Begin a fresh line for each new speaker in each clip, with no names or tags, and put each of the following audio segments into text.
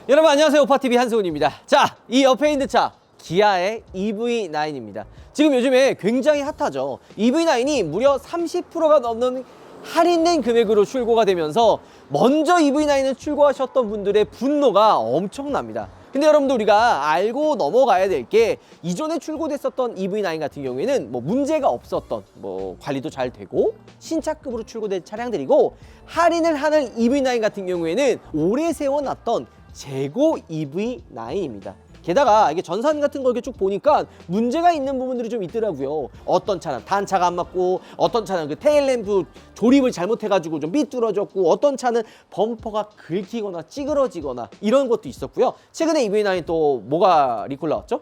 여러분 안녕하세요. 오파TV 한승훈입니다. 자, 이 옆에 있는 차 기아의 EV9입니다. 지금 요즘에 굉장히 핫하죠. EV9이 무려 30%가 넘는 할인된 금액으로 출고가 되면서 먼저 EV9을 출고하셨던 분들의 분노가 엄청납니다. 근데 여러분들 우리가 알고 넘어가야 될 게 이전에 출고됐었던 EV9 같은 경우에는 뭐 문제가 없었던 관리도 잘 되고 신차급으로 출고된 차량들이고, 할인을 하는 EV9 같은 경우에는 오래 세워놨던 재고 EV9입니다. 게다가 이게 전산 같은 거 이렇게 쭉 보니까 문제가 있는 부분들이 좀 있더라고요. 어떤 차는 단차가 안 맞고, 어떤 차는 그 테일램프 조립을 잘못해가지고 좀 삐뚤어졌고, 어떤 차는 범퍼가 긁히거나 찌그러지거나 이런 것도 있었고요. 최근에 EV9 또 뭐가 리콜 나왔죠?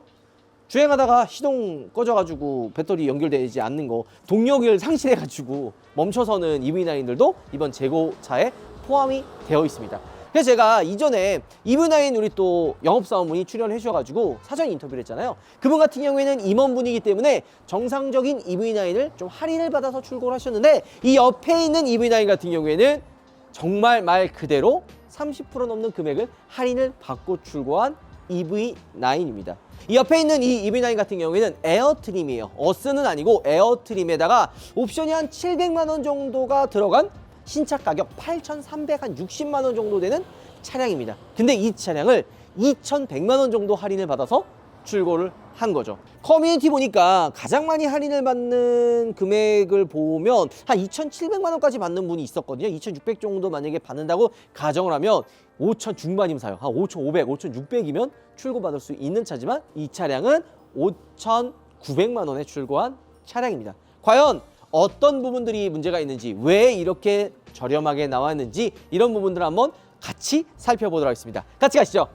주행하다가 시동 꺼져가지고 배터리 연결되지 않는 거, 동력을 상실해가지고 멈춰서는 EV9들도 이번 재고차에 포함이 되어 있습니다. 그래서 제가 이전에 EV9 우리 또 영업사원분이 출연해 주셔가지고 사전 인터뷰를 했잖아요. 그분 같은 경우에는 임원분이기 때문에 정상적인 EV9을 좀 할인을 받아서 출고를 하셨는데, 이 옆에 있는 EV9 같은 경우에는 정말 말 그대로 30% 넘는 금액을 할인을 받고 출고한 EV9입니다. 이 옆에 있는 이 EV9 같은 경우에는 에어트림이에요. 어스는 아니고 에어트림에다가 옵션이 한 700만 원 정도가 들어간 신차 가격 8,360만 원 정도 되는 차량입니다. 근데 이 차량을 2,100만 원 정도 할인을 받아서 출고를 한 거죠. 커뮤니티 보니까 가장 많이 할인을 받는 금액을 보면 한 2,700만 원까지 받는 분이 있었거든요. 2,600 정도 만약에 받는다고 가정을 하면 5,000 중반이면 사요. 한 5,500, 5,600이면 출고받을 수 있는 차지만 이 차량은 5,900만 원에 출고한 차량입니다. 과연 어떤 부분들이 문제가 있는지, 왜 이렇게 저렴하게 나왔는지, 이런 부분들 한번 같이 살펴보도록 하겠습니다. 같이 가시죠.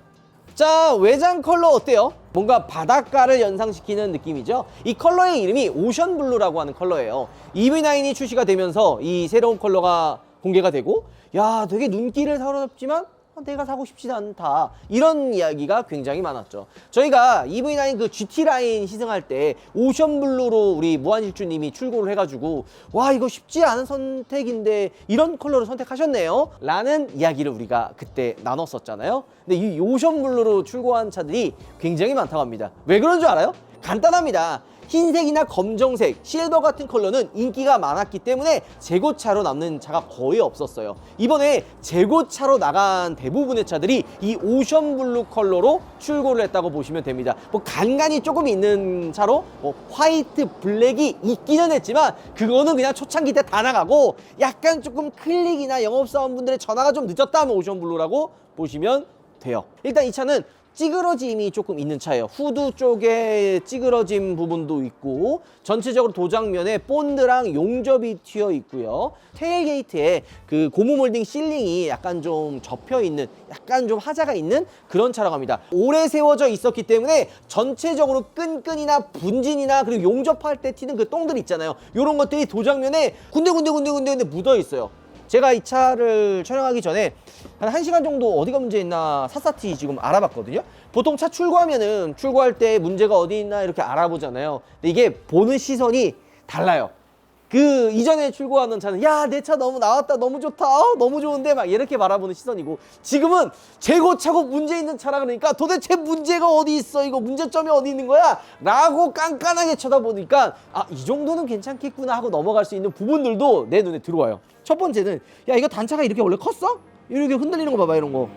자, 외장 컬러 어때요? 뭔가 바닷가를 연상시키는 느낌이죠. 이 컬러의 이름이 오션블루라고 하는 컬러예요. EV9이 출시가 되면서 이 새로운 컬러가 공개가 되고, 야, 되게 눈길을 사로잡지만 내가 사고 싶지 않다, 이런 이야기가 굉장히 많았죠. 저희가 EV9 그 GT 라인 시승할 때 오션블루로 우리 무한질주님이 출고를 해가지고, 와, 이거 쉽지 않은 선택인데 이런 컬러를 선택하셨네요 라는 이야기를 우리가 그때 나눴었잖아요. 근데 이 오션블루로 출고한 차들이 굉장히 많다고 합니다. 왜 그런 줄 알아요? 간단합니다. 흰색이나 검정색, 실버 같은 컬러는 인기가 많았기 때문에 재고차로 남는 차가 거의 없었어요. 이번에 재고차로 나간 대부분의 차들이 이 오션블루 컬러로 출고를 했다고 보시면 됩니다. 간간이 조금 있는 차로 화이트, 블랙이 있기는 했지만 그거는 그냥 초창기 때 다 나가고, 약간 조금 클릭이나 영업사원분들의 전화가 좀 늦었다 하면 오션블루라고 보시면 돼요. 일단 이 차는 찌그러짐이 조금 있는 차예요. 후드 쪽에 찌그러진 부분도 있고, 전체적으로 도장면에 본드랑 용접이 튀어 있고요. 테일게이트에 그 고무 몰딩 실링이 약간 좀 접혀 있는, 약간 좀 하자가 있는 그런 차라고 합니다. 오래 세워져 있었기 때문에 전체적으로 끈끈이나 분진이나 그리고 용접할 때 튀는 그 똥들 있잖아요. 이런 것들이 도장면에 군데군데 묻어 있어요. 제가 이 차를 촬영하기 전에 한 1시간 정도 어디가 문제 있나 샅샅이 지금 알아봤거든요. 보통 차 출고하면은 출고할 때 문제가 어디 있나 이렇게 알아보잖아요. 근데 이게 보는 시선이 달라요. 그 이전에 출고하는 차는 야, 내 차 너무 나왔다, 너무 좋다, 너무 좋은데 막 이렇게 바라보는 시선이고, 지금은 재고차고 문제 있는 차라 그러니까 도대체 문제가 어디 있어, 이거 문제점이 어디 있는 거야 라고 깐깐하게 쳐다보니까, 아, 이 정도는 괜찮겠구나 하고 넘어갈 수 있는 부분들도 내 눈에 들어와요. 첫 번째는, 야, 이거 단차가 이렇게 원래 컸어? 이렇게 흔들리는 거 봐봐, 이런 거.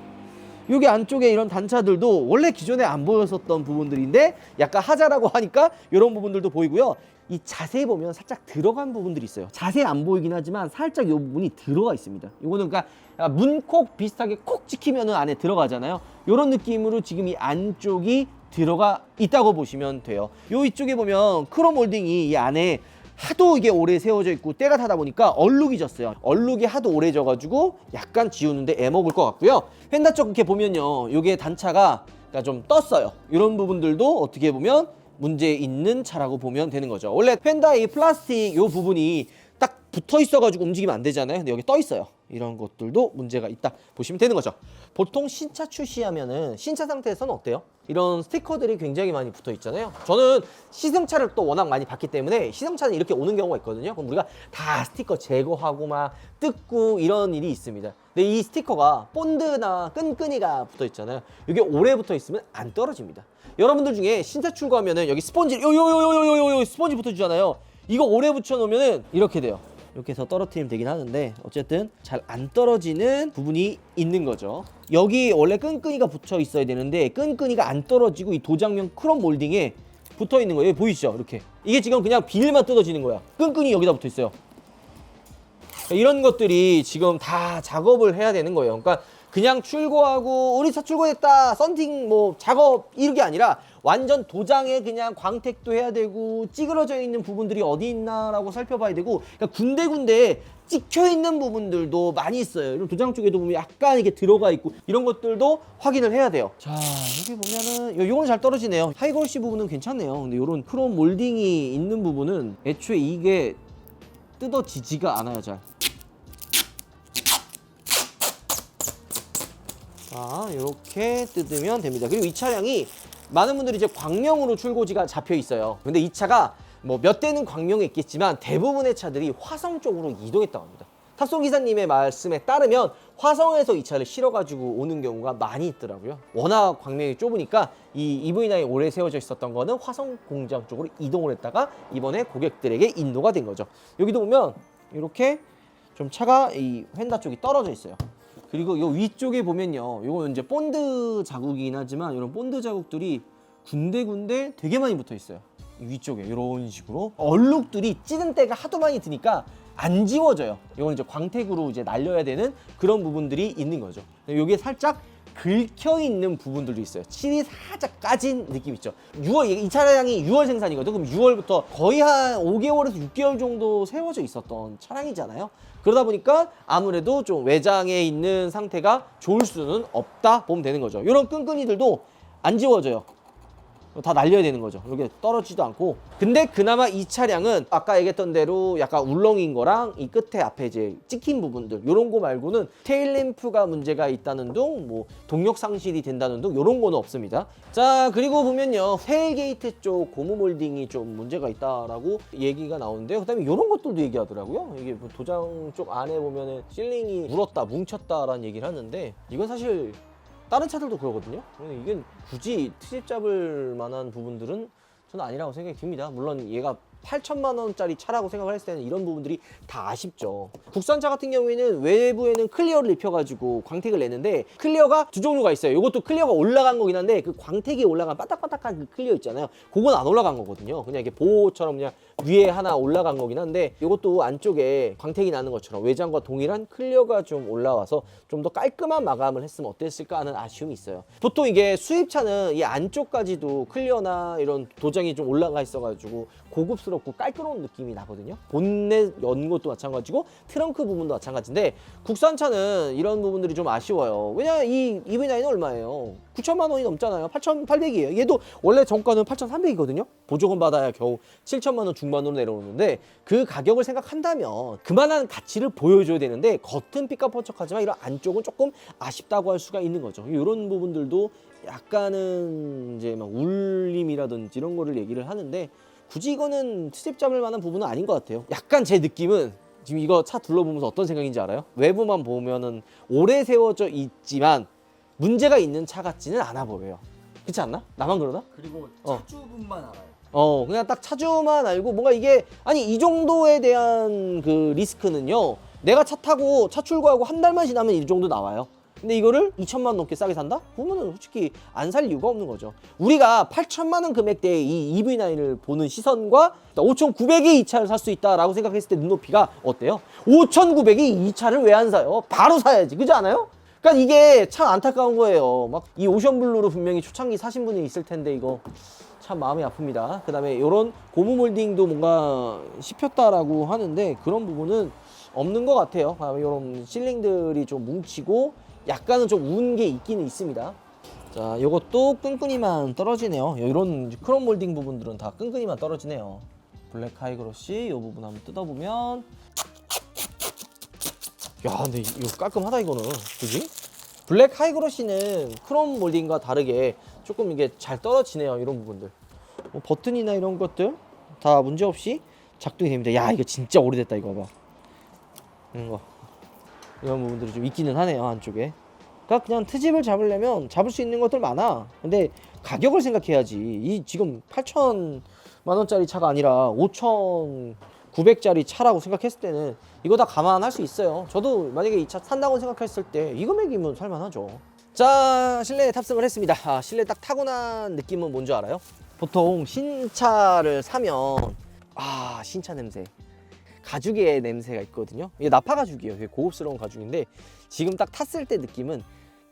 여기 안쪽에 이런 단차들도 원래 기존에 안 보였었던 부분들인데 약간 하자라고 하니까 이런 부분들도 보이고요. 이 자세히 보면 살짝 들어간 부분들이 있어요. 자세히 안 보이긴 하지만 살짝 이 부분이 들어가 있습니다. 이거는 그러니까 문콕 비슷하게 콕 찍히면은 안에 들어가잖아요. 이런 느낌으로 지금 이 안쪽이 들어가 있다고 보시면 돼요. 요 이쪽에 보면 크롬 몰딩이 이 안에 하도 이게 오래 세워져 있고 때가 타다 보니까 얼룩이 졌어요. 얼룩이 하도 오래 져가지고 약간 지우는데 애먹을 것 같고요. 펜다 쪽 이렇게 보면요, 요게 단차가 좀 떴어요. 이런 부분들도 어떻게 보면 문제 있는 차라고 보면 되는 거죠. 원래 펜다 이 플라스틱 요 부분이 딱 붙어 있어가지고 움직이면 안 되잖아요. 근데 여기 떠 있어요. 이런 것들도 문제가 있다 보시면 되는 거죠. 보통 신차 출시하면은 신차 상태에서는 어때요? 이런 스티커들이 굉장히 많이 붙어 있잖아요. 저는 시승차를 또 워낙 많이 봤기 때문에 시승차는 이렇게 오는 경우가 있거든요. 그럼 우리가 다 스티커 제거하고 막 뜯고 이런 일이 있습니다. 근데 이 스티커가 본드나 끈끈이가 붙어 있잖아요. 이게 오래 붙어 있으면 안 떨어집니다. 여러분들 중에 신차 출고하면은 여기 스펀지 요요요요요요 스펀지 붙어주잖아요. 이거 오래 붙여놓으면은 이렇게 돼요. 이렇게 해서 떨어뜨리면 되긴 하는데 어쨌든 잘 안 떨어지는 부분이 있는 거죠. 여기 원래 끈끈이가 붙여 있어야 되는데 끈끈이가 안 떨어지고 이 도장면 크롬 몰딩에 붙어 있는 거예요. 여기 보이시죠? 이렇게 이게 지금 그냥 비닐만 뜯어지는 거야. 끈끈이 여기다 붙어 있어요. 이런 것들이 지금 다 작업을 해야 되는 거예요. 그러니까 그냥 출고하고 우리 차 출고했다 썬팅 뭐 작업 이게 아니라 완전 도장에 그냥 광택도 해야 되고 찌그러져 있는 부분들이 어디 있나라고 살펴봐야 되고, 그러니까 군데군데 찍혀 있는 부분들도 많이 있어요. 이런 도장 쪽에도 보면 약간 이게 들어가 있고 이런 것들도 확인을 해야 돼요. 자, 여기 보면은 요거는 잘 떨어지네요. 하이걸시 부분은 괜찮네요. 근데 요런 크롬 몰딩이 있는 부분은 애초에 이게 뜯어지지가 않아요. 잘. 자, 이렇게 뜯으면 됩니다. 그리고 이 차량이 많은 분들이 이제 광명으로 출고지가 잡혀 있어요. 근데 이 차가 뭐 몇 대는 광명에 있겠지만 대부분의 차들이 화성 쪽으로 이동했다고 합니다. 탑승기사님의 말씀에 따르면 화성에서 이 차를 실어가지고 오는 경우가 많이 있더라고요. 워낙 광명이 좁으니까 이 EV9이 오래 세워져 있었던 거는 화성 공장 쪽으로 이동을 했다가 이번에 고객들에게 인도가 된 거죠. 여기도 보면 이렇게 좀 차가 이 휀다 쪽이 떨어져 있어요. 그리고 이 위쪽에 보면요, 이건 이제 본드 자국이긴 하지만 이런 본드 자국들이 군데군데 되게 많이 붙어 있어요. 이 위쪽에 이런 식으로 얼룩들이 찌든 때가 하도 많이 드니까 안 지워져요. 이건 이제 광택으로 이제 날려야 되는 그런 부분들이 있는 거죠. 여기에 살짝 긁혀 있는 부분들도 있어요. 칠이 살짝 까진 느낌 있죠. 6월 이 차량이 6월 생산이거든. 그럼 6월부터 거의 한 5개월에서 6개월 정도 세워져 있었던 차량이잖아요. 그러다 보니까 아무래도 좀 외장에 있는 상태가 좋을 수는 없다 보면 되는 거죠. 이런 끈끈이들도 안 지워져요. 다 날려야 되는 거죠. 이렇게 떨어지지도 않고. 근데 그나마 이 차량은 아까 얘기했던 대로 약간 울렁인 거랑 이 끝에 앞에 이제 찍힌 부분들 요런 거 말고는 테일램프가 문제가 있다는 둥, 뭐 동력 상실이 된다는 둥 요런 거는 없습니다. 자, 그리고 보면요, 테일게이트 쪽 고무 몰딩이 좀 문제가 있다라고 얘기가 나오는데요. 그다음에 요런 것들도 얘기하더라고요. 이게 뭐 도장 쪽 안에 보면은 실링이 물었다 뭉쳤다라는 얘기를 하는데 이건 사실 다른 차들도 그러거든요. 이게 굳이 트집 잡을 만한 부분들은 저는 아니라고 생각이 듭니다. 물론 얘가 8천만 원짜리 차라고 생각을 했을 때는 이런 부분들이 다 아쉽죠. 국산차 같은 경우에는 외부에는 클리어를 입혀가지고 광택을 내는데 클리어가 두 종류가 있어요. 이것도 클리어가 올라간 거긴 한데 그 광택이 올라간 바닥바닥한 그 클리어 있잖아요. 그건 안 올라간 거거든요. 그냥 이게 보호처럼 그냥 위에 하나 올라간 거긴 한데 이것도 안쪽에 광택이 나는 것처럼 외장과 동일한 클리어가 좀 올라와서 좀 더 깔끔한 마감을 했으면 어땠을까 하는 아쉬움이 있어요. 보통 이게 수입차는 이 안쪽까지도 클리어나 이런 도장이 좀 올라가 있어가지고 고급스럽고 깔끔한 느낌이 나거든요. 본넷 연 것도 마찬가지고 트렁크 부분도 마찬가지인데 국산차는 이런 부분들이 좀 아쉬워요. 왜냐면 이 EV9은 얼마예요? 9천만 원이 넘잖아요. 8,800이에요. 얘도 원래 정가는 8,300이거든요. 보조금 받아야 겨우 7천만 원 중반으로 내려오는데 그 가격을 생각한다면 그만한 가치를 보여줘야 되는데 겉은 삐까뻔쩍하지만 이런 안쪽은 조금 아쉽다고 할 수가 있는 거죠. 이런 부분들도 약간은 이제 막 울림이라든지 이런 거를 얘기를 하는데 굳이 이거는 트집 잡을 만한 부분은 아닌 것 같아요. 약간 제 느낌은 지금 이거 차 둘러보면서 어떤 생각인지 알아요? 외부만 보면은 오래 세워져 있지만 문제가 있는 차 같지는 않아 보여요. 그렇지 않나? 나만 그러나?
그리고 차주분만 알아요.
그냥 딱 차주만 알고 뭔가 이게 아니 이 정도에 대한 그 리스크는요. 내가 차 타고 차 출고하고 한 달만 지나면 이 정도 나와요. 근데 이거를 2천만 원 넘게 싸게 산다? 그러면은 솔직히 안 살 이유가 없는 거죠. 우리가 8천만 원 금액대의 이 EV9을 보는 시선과 5,900에 이 차를 살 수 있다라고 생각했을 때 눈높이가 어때요? 5,900이 이 차를 왜 안 사요? 바로 사야지. 그렇지 않아요? 그러니까 이게 참 안타까운 거예요. 막 이 오션블루로 분명히 초창기 사신 분이 있을 텐데 이거 참 마음이 아픕니다. 그 다음에 이런 고무 몰딩도 뭔가 씹혔다라고 하는데 그런 부분은 없는 것 같아요. 이런 실링들이 좀 뭉치고 약간은 좀 운 게 있기는 있습니다. 자, 이것도 끈끈이만 떨어지네요. 이런 크롬 몰딩 부분들은 다 끈끈이만 떨어지네요. 블랙 하이그로시 이 부분 한번 뜯어보면 야, 근데 이거 깔끔하다 이거는. 그지? 블랙 하이그로시는 크롬 몰딩과 다르게 조금 이게 잘 떨어지네요. 이런 부분들. 뭐 버튼이나 이런 것들 다 문제없이 작동이 됩니다. 야, 이거 진짜 오래됐다 이거 봐. 이런 부분들이 좀 있기는 하네요, 안쪽에. 그러니까 그냥 트집을 잡으려면 잡을 수 있는 것들 많아. 근데 가격을 생각해야지. 이 지금 8천만 원짜리 차가 아니라 5,900짜리 차라고 생각했을 때는 이거 다 감안할 수 있어요. 저도 만약에 이 차 산다고 생각했을 때 이 금액이면 살만하죠. 자, 실내에 탑승을 했습니다. 아, 실내 딱 타고 난 느낌은 뭔지 알아요? 보통 신차를 사면 신차 냄새, 가죽의 냄새가 있거든요. 이게 나파 가죽이에요. 되게 고급스러운 가죽인데 지금 딱 탔을 때 느낌은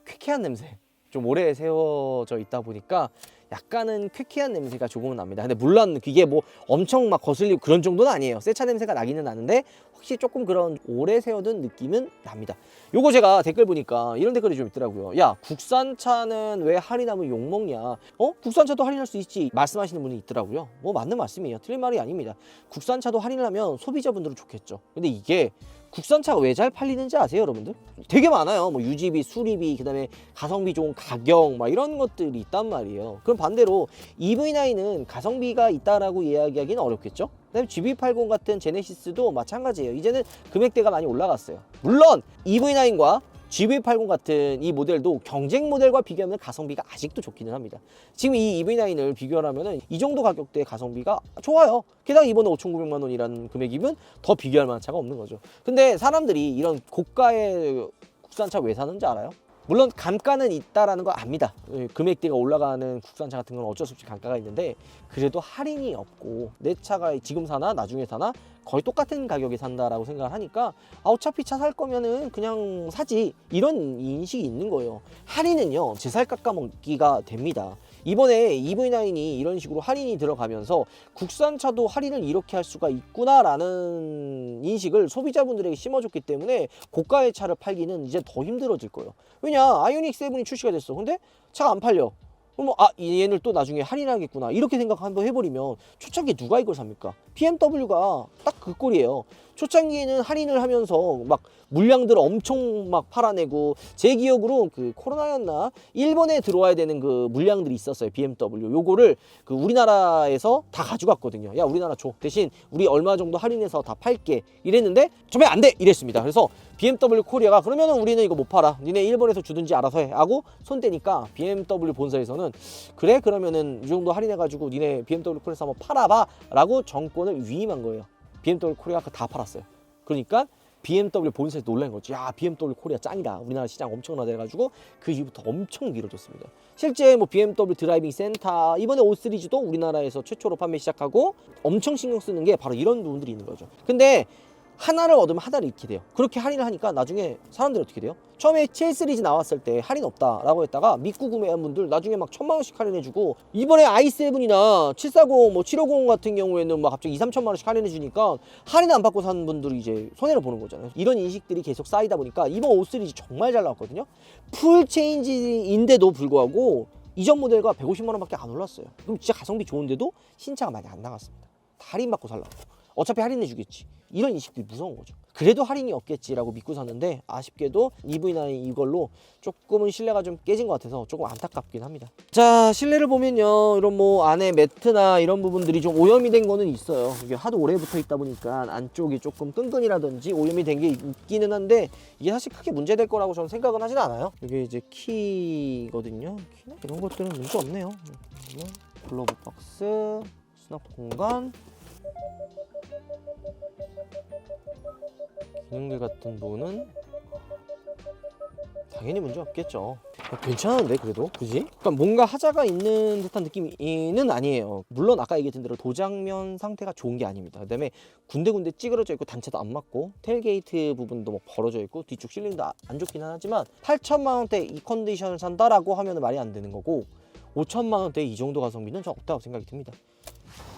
쾌쾌한 냄새. 좀 오래 세워져 있다 보니까 약간은 쾌쾌한 냄새가 조금은 납니다. 근데 물론 그게 뭐 엄청 막 거슬리고 그런 정도는 아니에요. 새 차 냄새가 나기는 나는데 확실히 조금 그런 오래 세워둔 느낌은 납니다. 요거 제가 댓글 보니까 이런 댓글이 좀 있더라고요. 야, 국산차는 왜 할인하면 욕먹냐? 국산차도 할인할 수 있지 말씀하시는 분이 있더라고요. 뭐 맞는 말씀이에요. 틀린 말이 아닙니다. 국산차도 할인을 하면 소비자분들은 좋겠죠. 근데 이게 국산차가 왜 잘 팔리는지 아세요, 여러분들? 되게 많아요. 뭐 유지비, 수리비, 그다음에 가성비 좋은 가격, 막 이런 것들이 있단 말이에요. 그럼 반대로 EV9은 가성비가 있다라고 이야기하기는 어렵겠죠? 그다음에 GB80 같은 제네시스도 마찬가지예요. 이제는 금액대가 많이 올라갔어요. 물론 EV9과 GB80 같은 이 모델도 경쟁 모델과 비교하면 가성비가 아직도 좋기는 합니다. 지금 이 EV9을 비교하면은 이 정도 가격대의 가성비가 좋아요. 게다가 이번에 5,900만 원이라는 금액이면 더 비교할 만한 차가 없는 거죠. 근데 사람들이 이런 고가의 국산차 왜 사는지 알아요? 물론 감가는 있다라는 거 압니다. 금액대가 올라가는 국산차 같은 건 어쩔 수 없이 감가가 있는데 그래도 할인이 없고 내 차가 지금 사나 나중에 사나 거의 똑같은 가격에 산다라고 생각을 하니까 어차피 차 살 거면은 그냥 사지, 이런 인식이 있는 거예요. 할인은요 제 살 깎아먹기가 됩니다. 이번에 EV9이 이런 식으로 할인이 들어가면서 국산차도 할인을 이렇게 할 수가 있구나라는 인식을 소비자분들에게 심어줬기 때문에 고가의 차를 팔기는 이제 더 힘들어질 거예요. 왜냐, 아이오닉 7이 출시가 됐어. 근데 차가 안 팔려. 그럼 얘를 또 나중에 할인하겠구나 이렇게 생각 한번 해버리면 초창기에 누가 이걸 삽니까? BMW가 딱 그 꼴이에요. 초창기에는 할인을 하면서 막 물량들 엄청 막 팔아내고, 제 기억으로 그 코로나였나 일본에 들어와야 되는 그 물량들이 있었어요. BMW 요거를 그 우리나라에서 다 가져갔거든요. 야, 우리나라 줘, 대신 우리 얼마 정도 할인해서 다 팔게 이랬는데 처음에 안 돼 이랬습니다. 그래서 BMW 코리아가 그러면은 우리는 이거 못 팔아, 니네 일본에서 주든지 알아서 해 하고 손 떼니까 BMW 본사에서는 그래 그러면은 이 정도 할인해가지고 니네 BMW 코리아에서 한번 팔아봐 라고 정권을 위임한 거예요. BMW 코리아가 다 팔았어요. 그러니까 BMW 본사에서 놀란 거죠. 야, BMW 코리아 짱이다, 우리나라 시장 엄청나다 해가지고 그 이후부터 엄청 길어졌습니다. 실제 뭐 BMW 드라이빙 센터 이번에 5 시리즈도 우리나라에서 최초로 판매 시작하고 엄청 신경 쓰는 게 바로 이런 부분들이 있는 거죠. 근데 하나를 얻으면 하나를 잃게 돼요. 그렇게 할인을 하니까 나중에 사람들이 어떻게 돼요? 처음에 7 시리즈 나왔을 때 할인 없다라고 했다가 믿고 구매한 분들 나중에 막 1,000만 원씩 할인해주고, 이번에 i7이나 740, 뭐 750 같은 경우에는 막 갑자기 2,3천만 원씩 할인해주니까 할인 안 받고 사는 분들이 이제 손해를 보는 거잖아요. 이런 인식들이 계속 쌓이다 보니까 이번 5 시리즈 정말 잘 나왔거든요. 풀 체인지인데도 불구하고 이전 모델과 150만 원밖에 안 올랐어요. 그럼 진짜 가성비 좋은데도 신차가 많이 안 나갔습니다. 다 할인 받고 살라고. 어차피 할인해 주겠지, 이런 인식들이 무서운 거죠. 그래도 할인이 없겠지라고 믿고 샀는데 아쉽게도 EV9 이걸로 조금은 신뢰가 좀 깨진 것 같아서 조금 안타깝긴 합니다. 자, 실내를 보면요, 이런 뭐 안에 매트나 이런 부분들이 좀 오염이 된 거는 있어요. 이게 하도 오래 붙어 있다 보니까 안쪽이 조금 끈끈이라든지 오염이 된 게 있기는 한데 이게 사실 크게 문제될 거라고 저는 생각은 하진 않아요. 이게 이제 키거든요. 키나 이런 것들은 문제 없네요. 글러브 박스, 수납 공간, 기능들 같은 부분은 당연히 문제 없겠죠. 괜찮은데 그래도, 그지? 그러니까 뭔가 하자가 있는 듯한 느낌은 아니에요. 물론 아까 얘기했던 대로 도장면 상태가 좋은 게 아닙니다. 그다음에 군데군데 찌그러져 있고 단차도 안 맞고 테일게이트 부분도 뭐 벌어져 있고 뒤쪽 실링도 안 좋기는 하지만 8천만 원대 이 컨디션을 산다라고 하면 말이 안 되는 거고, 5천만 원대 이 정도 가성비는 저 없다고 생각이 듭니다.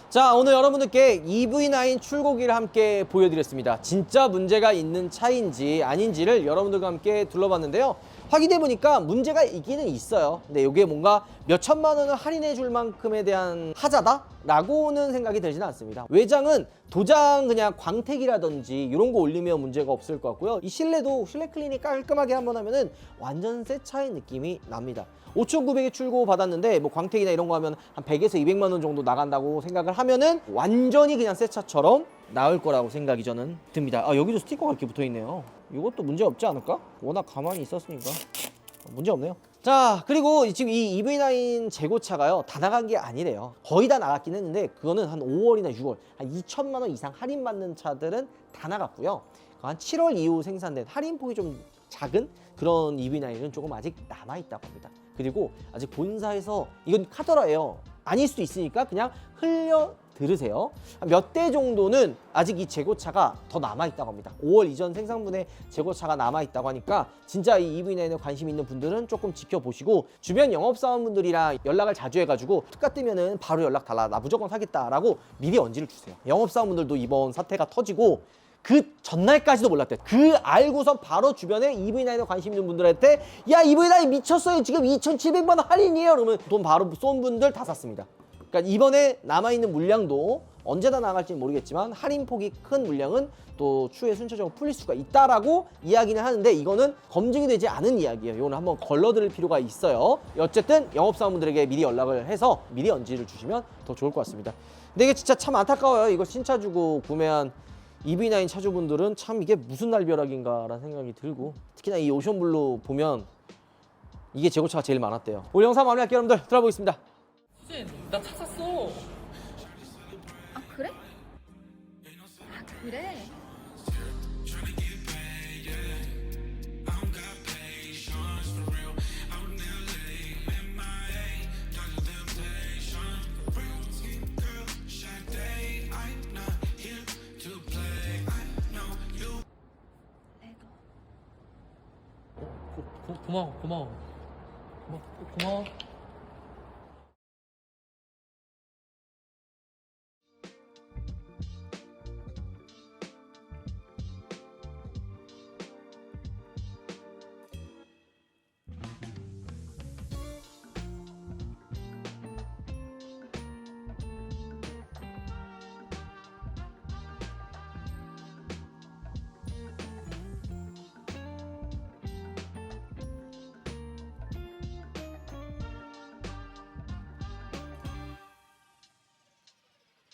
자, 오늘 여러분들께 EV9 출고기를 함께 보여드렸습니다. 진짜 문제가 있는 차인지 아닌지를 여러분들과 함께 둘러봤는데요. 확인해 보니까 문제가 있기는 있어요. 근데 이게 뭔가 몇 천만 원을 할인해 줄 만큼에 대한 하자다라고는 생각이 들지는 않습니다. 외장은 도장 그냥 광택이라든지 이런 거 올리면 문제가 없을 것 같고요. 이 실내도 실내 클리닝 깔끔하게 한번 하면은 완전 새 차의 느낌이 납니다. 5,900에 출고 받았는데 뭐 광택이나 이런 거 하면 한 100에서 200만 원 정도 나간다고 생각을 하면은 완전히 그냥 새 차처럼 나올 거라고 생각이 저는 듭니다. 아, 여기도 스티커가 이렇게 붙어 있네요. 이것도 문제 없지 않을까? 워낙 가만히 있었으니까 문제 없네요. 자, 그리고 지금 이 EV9 재고차가요 다 나간 게 아니래요. 거의 다 나갔긴 했는데 그거는 한 5월이나 6월 한 2천만 원 이상 할인받는 차들은 다 나갔고요. 한 7월 이후 생산된 할인폭이 좀 작은 그런 EV9은 조금 아직 남아있다고 합니다. 그리고 아직 본사에서 이건 카더라예요. 아닐 수도 있으니까 그냥 흘려 들으세요. 몇 대 정도는 아직 이 재고차가 더 남아있다고 합니다. 5월 이전 생산분의 재고차가 남아있다고 하니까 진짜 이 EV9에 관심 있는 분들은 조금 지켜보시고 주변 영업사원분들이랑 연락을 자주 해가지고 특가 뜨면은 바로 연락 달라. 나 무조건 사겠다라고 미리 언지를 주세요. 영업사원분들도 이번 사태가 터지고 그 전날까지도 몰랐대. 그 알고서 바로 주변에 EV9에 관심 있는 분들한테 야 EV9 미쳤어요. 지금 2,700만 원 할인이에요. 그러면 돈 바로 쏜 분들 다 샀습니다. 그러니까 이번에 남아있는 물량도 언제 다 나갈지 모르겠지만 할인폭이 큰 물량은 또 추후에 순차적으로 풀릴 수가 있다라고 이야기는 하는데 이거는 검증이 되지 않은 이야기예요. 이거는 한번 걸러드릴 필요가 있어요. 어쨌든 영업사원분들에게 미리 연락을 해서 미리 언지를 주시면 더 좋을 것 같습니다. 근데 이게 진짜 참 안타까워요. 이거 신차 주고 구매한 EV9 차주분들은 참 이게 무슨 날벼락인가라는 생각이 들고 특히나 이 오션블루 보면 이게 재고차가 제일 많았대요. 오늘 영상 마무리할게요. 여러분들 들어보겠습니다.
수진, 나 차 샀어.
아 그래? 아 그래?
고마워. 고마워.